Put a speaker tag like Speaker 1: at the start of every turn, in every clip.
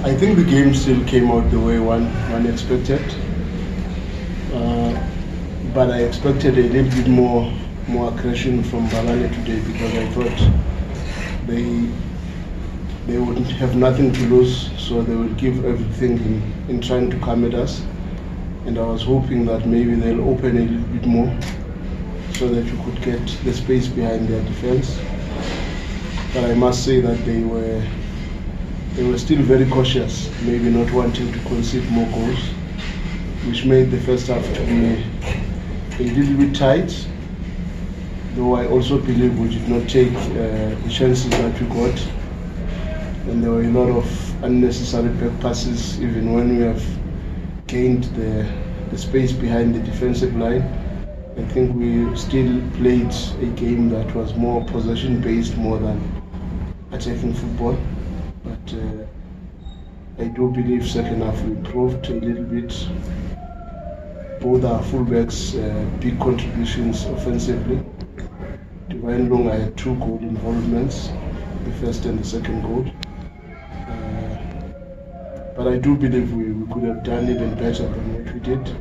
Speaker 1: I think the game still came out the way one expected, but I expected a little bit more aggression from Mbabane today, because I thought they would have nothing to lose, so they would give everything in trying to come at us. And I was hoping that maybe they'll open a little bit more so that you could get the space behind their defense. But I must say that they were still very cautious, maybe not wanting to concede more goals, which made the first half to be a little bit tight. Though I also believe we did not take the chances that we got, and there were a lot of unnecessary back passes, even when we have gained the space behind the defensive line. I think we still played a game that was more possession-based more than attacking football. But I do believe second half we improved a little bit. Both our fullbacks big contributions offensively. Divine Lunga had 2 goal involvements, the first and the second goal. But I do believe we could have done even better than what we did.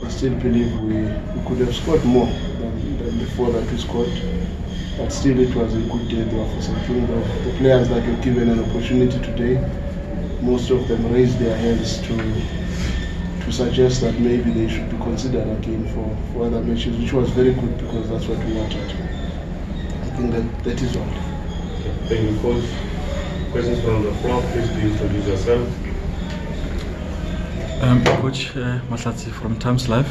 Speaker 1: I still believe we could have scored more than the 4 that we scored. But still, it was a good day at the office. I think the players that were given an opportunity today, most of them raised their hands to suggest that maybe they should be considered again for other matches, which was very good, because that's what we wanted. I think that is all.
Speaker 2: Okay. Thank you, Coach. Questions from the floor, please do introduce yourself.
Speaker 3: Coach Mahlatsi from Times Live.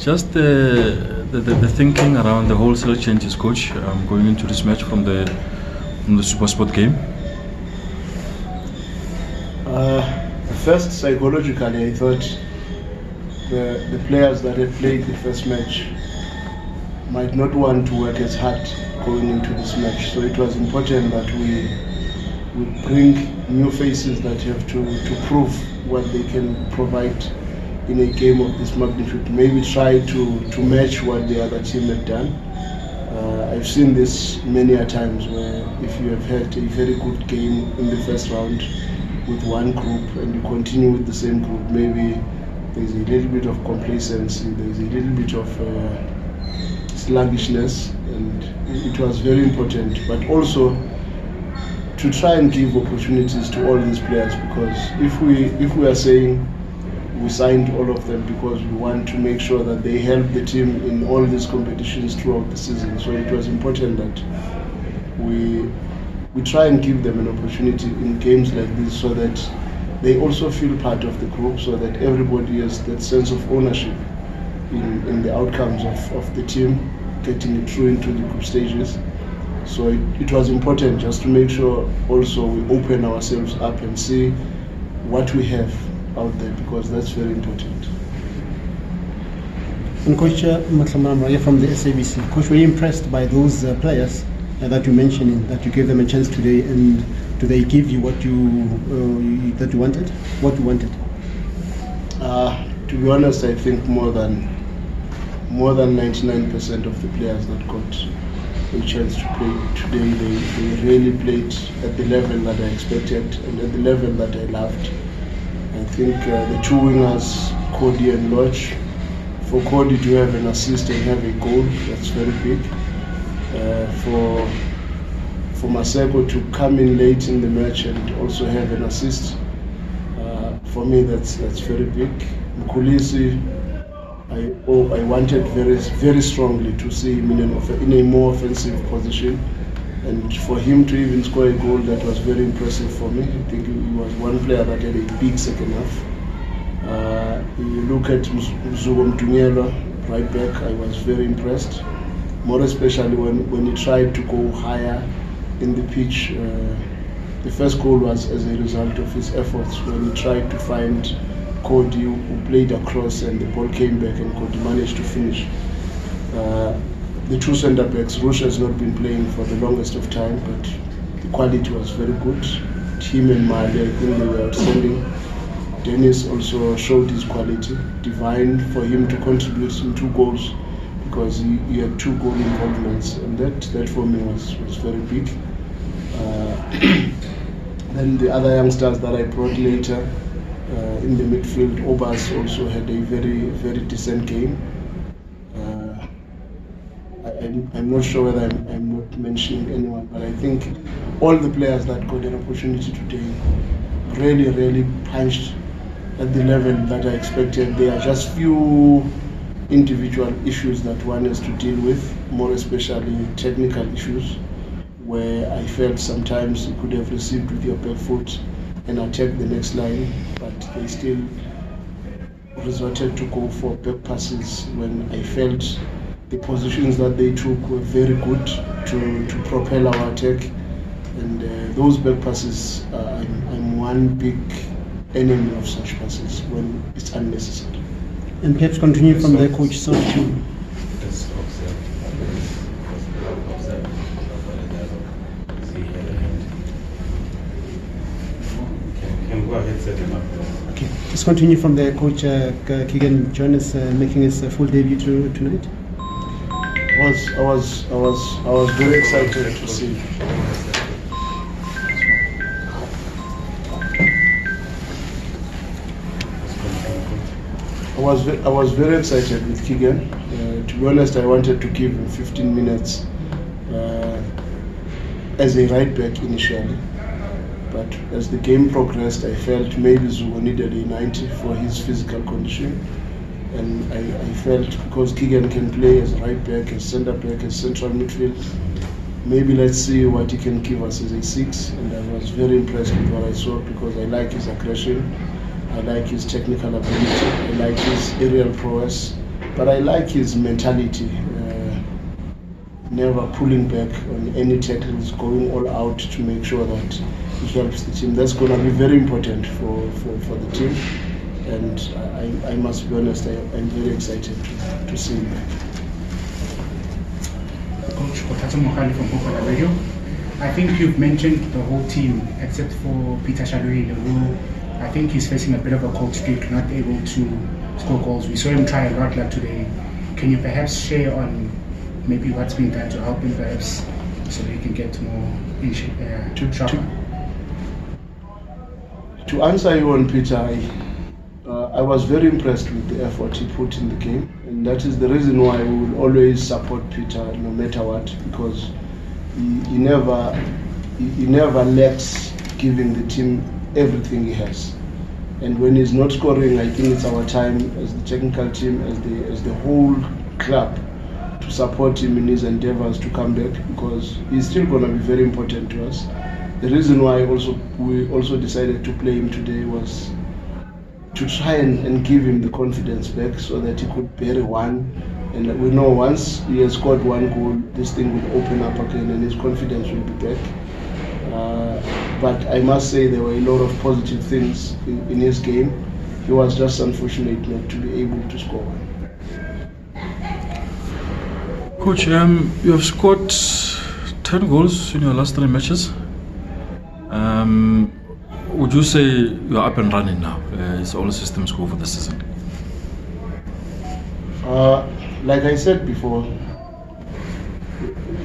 Speaker 3: Just the thinking around the wholesale changes, Coach, going into this match from the SuperSport game.
Speaker 1: First, psychologically, I thought the players that had played the first match might not want to work as hard going into this match. So it was important that we bring new faces that have to prove what they can provide in a game of this magnitude. Maybe try to match what the other team had done. I've seen this many a times, where if you have had a very good game in the first round with one group and you continue with the same group, maybe there's a little bit of complacency, there's a little bit of sluggishness, and it was very important. But also to try and give opportunities to all these players, because if we are saying we signed all of them because we want to make sure that they help the team in all these competitions throughout the season, so it was important that we try and give them an opportunity in games like this, so that they also feel part of the group, so that everybody has that sense of ownership in the outcomes of the team getting it through into the group stages. So it was important just to make sure also we open ourselves up and see what we have out there, because that's very important.
Speaker 4: And Coach Mahlatsi from the SABC. Coach, were you impressed by those players that you mentioned, that you gave them a chance today, and do they give you what you wanted? What you wanted?
Speaker 1: To be honest, I think more than 99% of the players that got a chance to play today, they really played at the level that I expected and at the level that I loved. I think the 2 wingers, Cody and Lodge, for Cody to have an assist and have a goal, that's very big. For Maseko to come in late in the match and also have an assist, for me that's very big. Mngqithi, I wanted very strongly to see him in a more offensive position, and for him to even score a goal, that was very impressive for me. I think he was one player that had a big second half. You look at Mbabane Swallows, right back, I was very impressed, more especially when he tried to go higher in the pitch. The first goal was as a result of his efforts, when he tried to find Cody, who played across, and the ball came back and Cody managed to finish. The 2 centre backs, Rush has not been playing for the longest of time, but the quality was very good. Him and Mali, I think they were outstanding. Dennis also showed his quality. Divine, for him to contribute in 2 goals, because he had 2 goal involvements, and that for me was very big. Then the other youngsters that I brought later in the midfield, Obas also had a very, very decent game. I'm not sure whether I'm not mentioning anyone, but I think all the players that got an opportunity today really punched at the level that I expected. There are just few individual issues that one has to deal with, more especially technical issues, where I felt sometimes you could have received with your back foot and attacked the next line, but they still resorted to go for back passes when I felt the positions that they took were very good to propel our attack. And those back passes, I'm one big enemy of such passes when it's unnecessary.
Speaker 4: And perhaps continue from the coach side too. Okay, let's continue from there. Coach Keegan Jonas making his full debut tonight.
Speaker 1: I was very excited to see. I was very excited with Keegan. To be honest, I wanted to give him 15 minutes as a right back initially. But as the game progressed, I felt maybe Zugo needed a 90 for his physical condition. And I felt because Keegan can play as right back, as centre back, as central midfield, maybe let's see what he can give us as a 6. And I was very impressed with what I saw because I like his aggression, I like his technical ability, I like his aerial prowess, but I like his mentality. Never pulling back on any tackles, going all out to make sure that he helps the team. That's going to be very important for the team. And I must be honest, I'm very excited to see him back.
Speaker 5: Coach Kotato Mohali from Mbabane Radio. I think you've mentioned the whole team except for Peter Shalui, who I think he's facing a bit of a cold streak, not able to score goals. We saw him try a lot like today. Can you perhaps share on maybe what's been done to help him perhaps so he can get more in shape, sharper?
Speaker 1: To answer you on Peter, I was very impressed with the effort he put in the game, and that is the reason why we will always support Peter no matter what, because he never lacks giving the team everything he has. And when he's not scoring, I think it's our time as the technical team, as the whole club, to support him in his endeavors to come back, because he's still going to be very important to us. The reason why we also decided to play him today was to try and give him the confidence back so that he could bury one. And we know once he has scored one goal, this thing will open up again and his confidence will be back. But I must say there were a lot of positive things in his game. He was just unfortunate not to be able to score one.
Speaker 3: Coach, you have scored 10 goals in your last 3 matches. Would you say you're up and running now? Is all systems go for the season?
Speaker 1: Like I said before,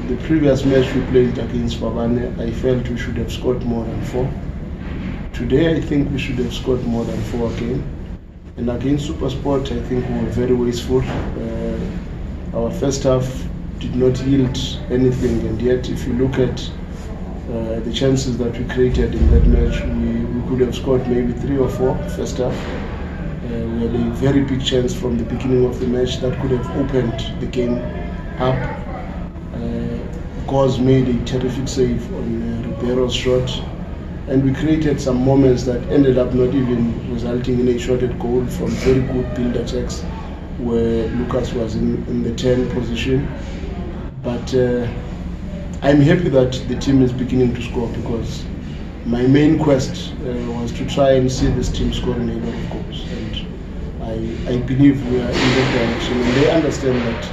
Speaker 1: the previous match we played against Mbabane, I felt we should have scored more than 4. Today I think we should have scored more than 4 again. And against SuperSport I think we were very wasteful. Our first half did not yield anything, and yet if you look at the chances that we created in that match, we could have scored maybe 3 or 4 first half. We had a very big chance from the beginning of the match that could have opened the game up. Gause made a terrific save on Ribeiro's shot, and we created some moments that ended up not even resulting in a shotted goal from very good build attacks where Lucas was in the 10 position. But I'm happy that the team is beginning to score, because my main quest was to try and see this team scoring a lot of goals, and I believe we are in that direction, and they understand that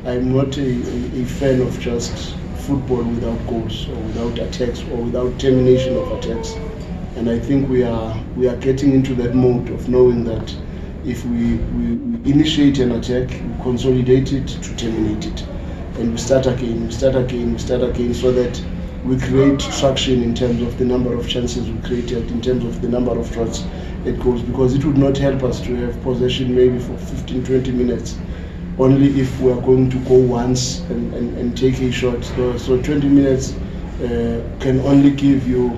Speaker 1: I'm not a fan of just football without goals or without attacks or without termination of attacks. And I think we are getting into that mode of knowing that if we initiate an attack, we consolidate it to terminate it. And we start again, so that we create traction in terms of the number of chances we created, in terms of the number of shots it goes, because it would not help us to have possession maybe for 15-20 minutes, only if we are going to go once and take a shot. So 20 minutes can only give you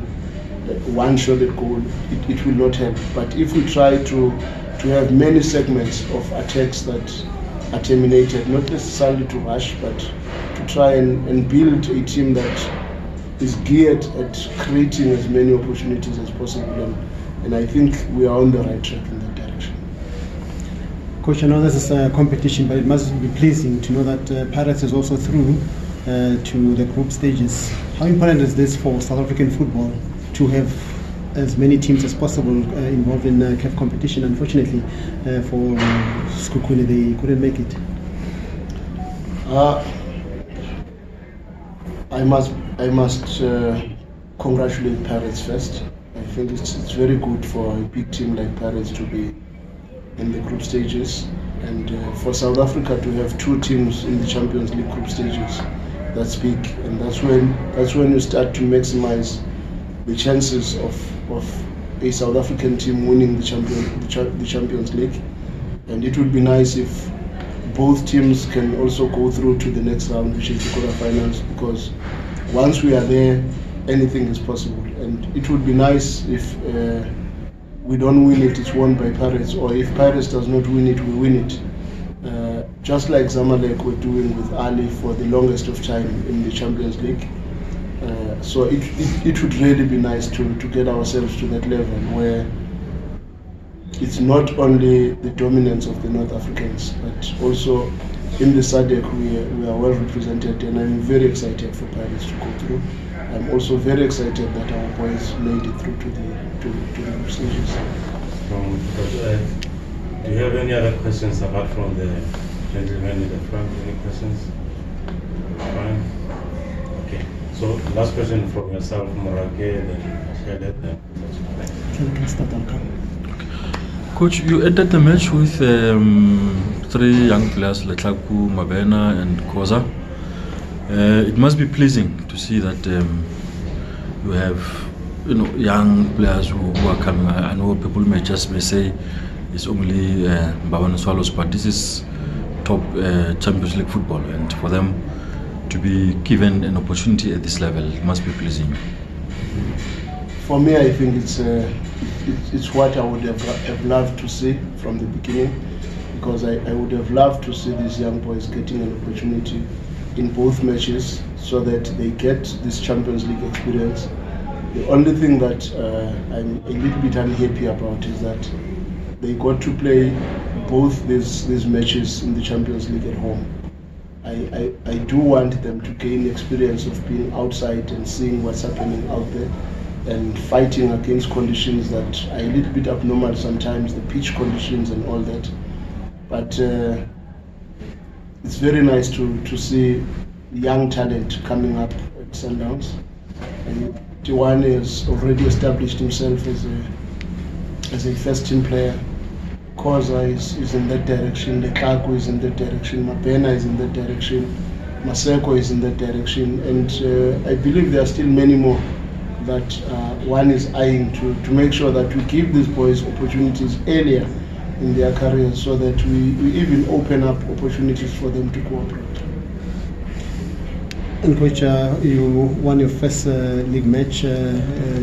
Speaker 1: one shot at goal. It will not help. But if we try to have many segments of attacks that are terminated, not necessarily to rush, but to try and build a team that is geared at creating as many opportunities as possible, and I think we are on the right track in that direction.
Speaker 4: Coach, I know this is a competition, but it must be pleasing to know that Pirates is also through to the group stages. How important is this for South African football to have as many teams as possible involved in CAF competition? Unfortunately, for Sekhukhune, they couldn't make it.
Speaker 1: I must congratulate Pirates first. I think it's very good for a big team like Pirates to be in the group stages, and for South Africa to have two teams in the Champions League group stages. That's big, and that's when you start to maximize the chances of a South African team winning the Champions League. And it would be nice if both teams can also go through to the next round, which is the quarterfinals, because once we are there, anything is possible. And it would be nice if we don't win it, it's won by Pirates, or if Pirates does not win it, we win it. Just like Zamalek were doing with Ali for the longest of time in the Champions League. So it would really be nice to get ourselves to that level where it's not only the dominance of the North Africans, but also in the SADC we are well represented, and I'm very excited for Pirates to go through. I'm also very excited that our boys made it through to the group stages.
Speaker 2: Do you have any other questions apart from the gentleman in the front? Any questions? Fine. Okay. So last question from yourself, Morake, then Shalet, then
Speaker 3: Coach, you ended the match with 3 young players, Letlaku, Mabena and Koza. It must be pleasing to see that you have young players who are coming. I know people may say it's only Mbabane Swallows, but this is top Champions League football, and for them to be given an opportunity at this level, it must be pleasing.
Speaker 1: For me, I think it's what I would have loved to see from the beginning, because I would have loved to see these young boys getting an opportunity in both matches so that they get this Champions League experience. The only thing that I'm a little bit unhappy about is that they got to play both these matches in the Champions League at home. I do want them to gain experience of being outside and seeing what's happening out there and fighting against conditions that are a little bit abnormal sometimes, the pitch conditions and all that. But it's very nice to see young talent coming up at Sundowns. And Tiwane has already established himself as a first-team player. Koza is in that direction, Lekaku is in that direction, Mabena is in that direction, Maseko is in that direction, and I believe there are still many more that one is eyeing to make sure that we give these boys opportunities earlier in their careers, so that we even open up opportunities for them to cooperate.
Speaker 4: And Coach, you won your first league match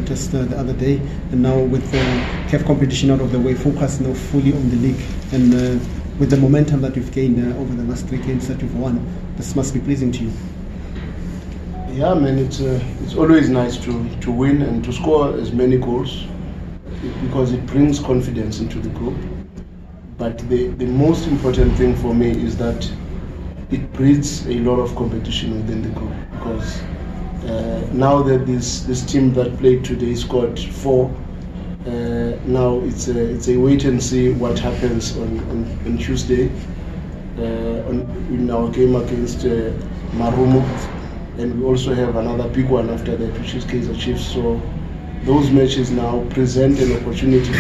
Speaker 4: just the other day, and now with the CAF competition out of the way, focus now fully on the league, and with the momentum that you've gained over the last 3 games that you've won, this must be pleasing to you.
Speaker 1: Yeah, man, it's always nice to win and to score as many goals, because it brings confidence into the group. But the most important thing for me is that it breeds a lot of competition within the group, because now that this team that played today scored 4, now it's a wait and see what happens on Tuesday in our game against Marumo, and we also have another big one after that, which is Kaizer Chiefs. So those matches now present an opportunity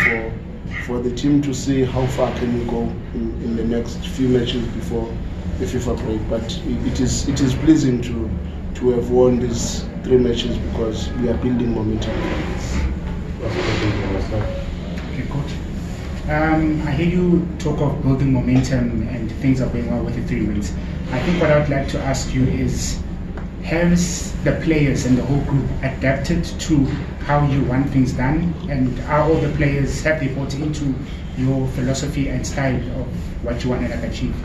Speaker 1: for the team to see how far can we go in the next few matches before the FIFA break. But it is pleasing to have won these 3 matches because we are building momentum.
Speaker 5: Okay, coach. I hear you talk of building momentum and things are going well with the 3 wins. I think what I would like to ask you is, has the players and the whole group adapted to how you want things done, and are all the players, have they bought into your philosophy and style of what you want to achieve?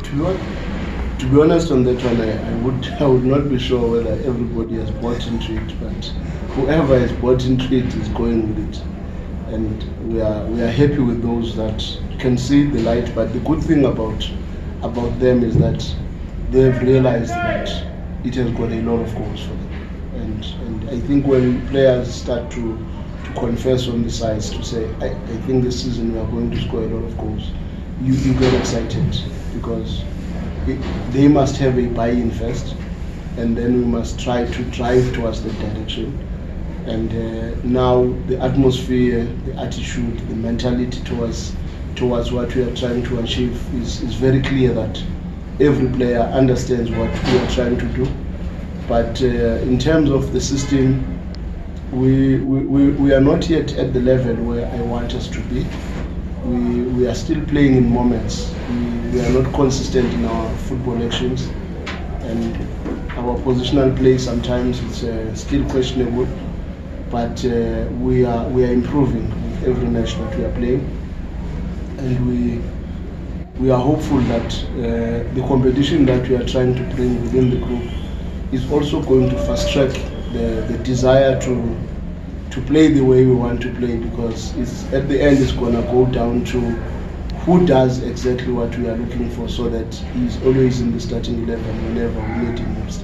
Speaker 1: To be honest on that one, I would not be sure whether everybody has bought into it, but whoever has bought into it is going with it, and we are happy with those that can see the light. But the good thing about them is that they have realized that it has got a lot of goals for them, and I think when players start to confess on the sides to say, I think this season we are going to score a lot of goals, you get excited, because they must have a buy-in first, and then we must try to drive towards that direction. And now the atmosphere, the attitude, the mentality towards what we are trying to achieve is very clear, that every player understands what we are trying to do. But in terms of the system, we are not yet at the level where I want us to be. We are still playing in moments. We are not consistent in our football actions, and our positional play sometimes it's still questionable. But we are improving with every match that we are playing, and we are hopeful that the competition that we are trying to bring within the group is also going to fast track the desire to play the way we want to play, because at the end it's going to go down to who does exactly what we are looking for, so that he's always in the starting 11 whenever we need him most.